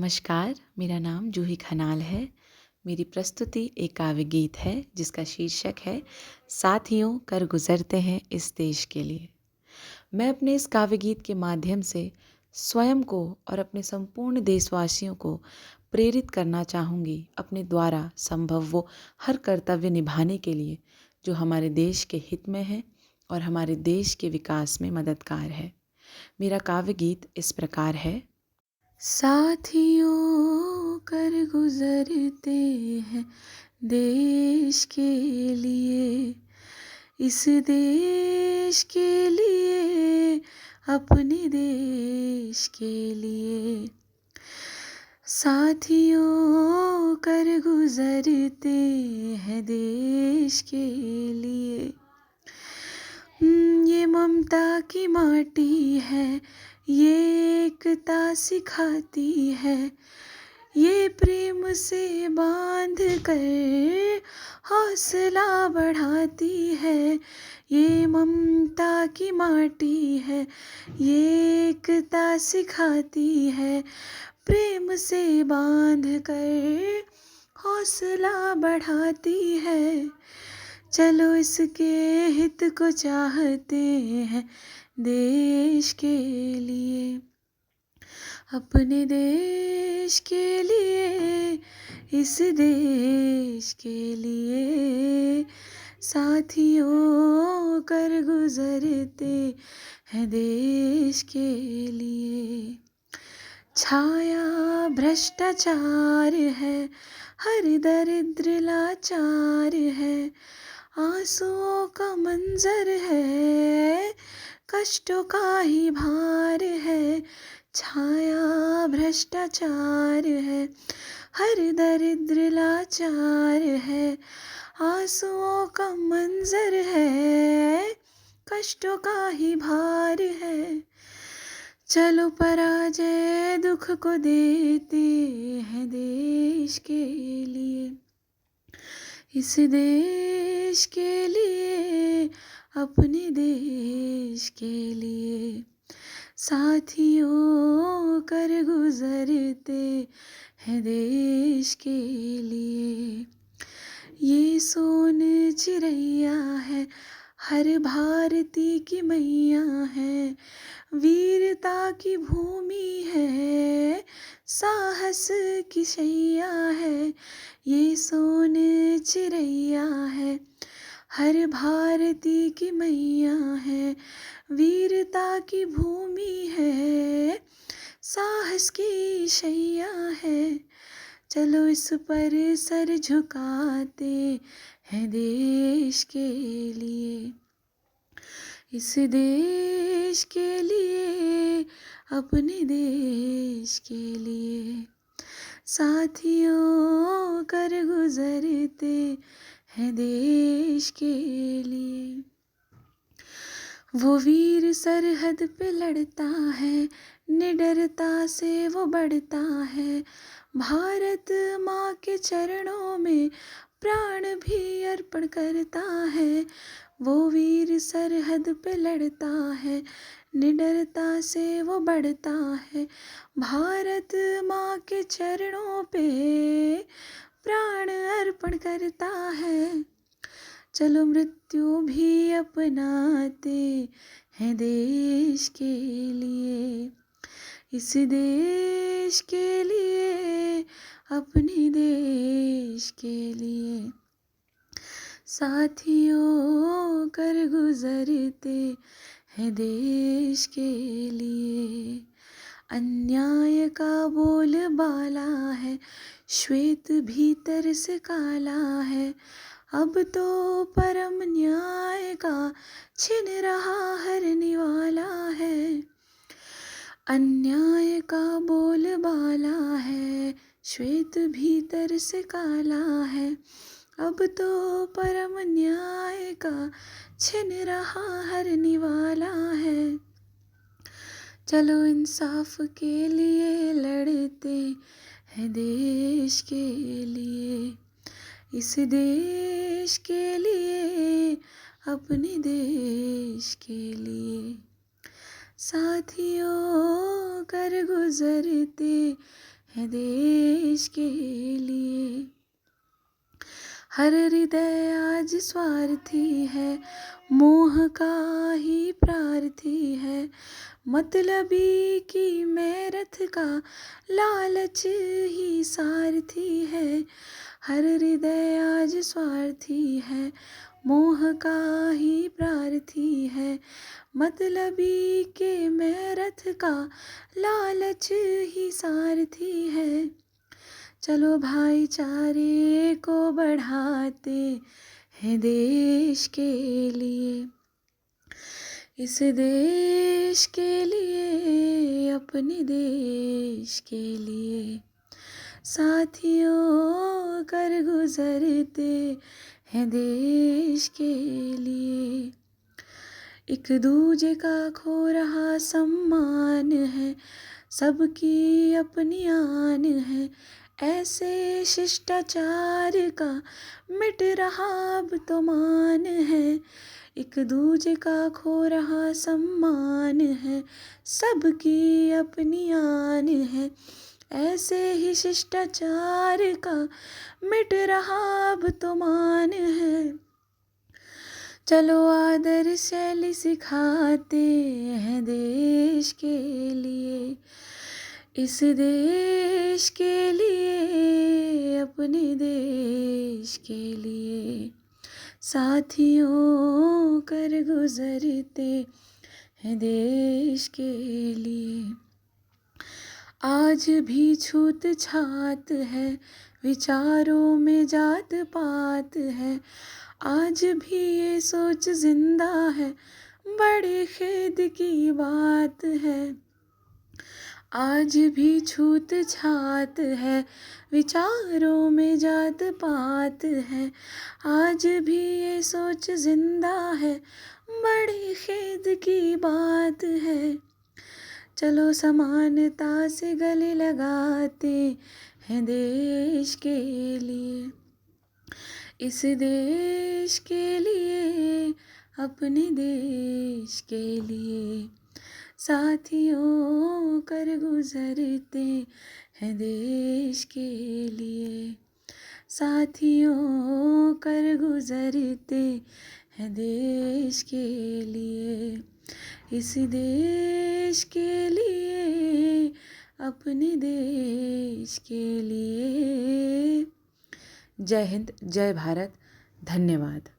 नमस्कार, मेरा नाम जूही खनाल है। मेरी प्रस्तुति एक काव्य गीत है जिसका शीर्षक है साथियों कर गुज़रते हैं इस देश के लिए। मैं अपने इस काव्य गीत के माध्यम से स्वयं को और अपने संपूर्ण देशवासियों को प्रेरित करना चाहूँगी अपने द्वारा संभव वो हर कर्तव्य निभाने के लिए जो हमारे देश के हित में है और हमारे देश के विकास में मददगार है। मेरा काव्य गीत इस प्रकार है। साथियों कर गुजरते हैं देश के लिए, इस देश के लिए, अपने देश के लिए। साथियों कर गुजरते हैं देश के लिए। ये ममता की माटी है, ये एकता सिखाती है, ये प्रेम से बांध कर हौसला बढ़ाती है। ये ममता की माटी है, ये एकता सिखाती है, प्रेम से बांध कर हौसला बढ़ाती है। चलो इसके हित को चाहते हैं देश के लिए, अपने देश के लिए, इस देश के लिए। साथियों कर गुजरते हैं देश के लिए। छाया भ्रष्टाचार है, हर दरिद्र लाचार है, आंसुओं का मंजर है, कष्टों का ही भार है। छाया भ्रष्टाचार है, हर दरिद्र लाचार है, आंसुओं का मंजर है, कष्टों का ही भार है। चलो पराजय दुख को देते हैं देश के लिए, इस देश के लिए, अपने देश के लिए। साथियों कर गुजरते हैं देश के लिए। ये सोन चिड़ैया है, हर भारती की मैया है, वीरता की भूमि है, साहस की शैया है। ये सोन चिड़ैया है, हर भारती की मैया है, वीरता की भूमि है, साहस की शैया है। चलो इस पर सर झुकाते हैं देश के लिए, इस देश के लिए, अपने देश के लिए। साथियों कर गुजरते हैं देश के लिए। वो वीर सरहद पे लड़ता है, निडरता से वो बढ़ता है, भारत माँ के चरणों में प्राण भी अर्पण करता है। वो वीर सरहद पे लड़ता है, निडरता से वो बढ़ता है, भारत माँ के चरणों पे प्राण अर्पण करता है। चलो मृत्यु भी अपनाते हैं देश के लिए, इस देश के लिए, अपने देश के लिए। साथियों कर गुजरते हैं देश के लिए। अन्याय का बोलबाला है, श्वेत भीतर से काला है, अब तो परम न्याय का छिन रहा हर निवाला है। अन्याय का बोलबाला है, श्वेत भीतर से काला है, अब तो परम न्याय का छिन रहा हर निवाला है। चलो इंसाफ के लिए लड़ते हैं देश के लिए, इस देश के लिए, अपने देश के लिए। साथियों कर गुजरते है देश के लिए। हर हृदय आज स्वार्थी है, मोह का ही प्रार्थी है, मतलबी की मैं रथ का, लालच ही सारथी है। हर हृदय आज स्वार्थी है, मोह का ही प्रार्थी है, मतलबी के मैं रथ का, लालच ही सारथी है। चलो भाईचारे को बढ़ाते हैं देश के लिए, इस देश के लिए, अपने देश के लिए। साथियों कर गुजरते हैं देश के लिए। एक दूजे का खो रहा सम्मान है, सबकी अपनी आन है, ऐसे शिष्टाचार का मिट रहा अब तो मान है। एक दूजे का खो रहा सम्मान है, सबकी अपनी आन है, ऐसे ही शिष्टाचार का मिट रहा अब तो मान है। चलो आदर शैली सिखाते हैं देश के लिए, इस देश के लिए, अपने देश के लिए। साथियों कर गुजरते हैं देश के लिए। आज भी छूत छात है, विचारों में जात पात है, आज भी ये सोच जिंदा है, बड़े खेद की बात है। आज भी छूत छात है, विचारों में जात पात है, आज भी ये सोच जिंदा है, बड़ी खेद की बात है। चलो समानता से गले लगाते हैं देश के लिए, इस देश के लिए, अपने देश के लिए। साथियों कर गुजरते हैं देश के लिए, साथियों कर गुजरते हैं देश के लिए, इस देश के लिए, अपने देश के लिए। जय हिंद, जय भारत, धन्यवाद।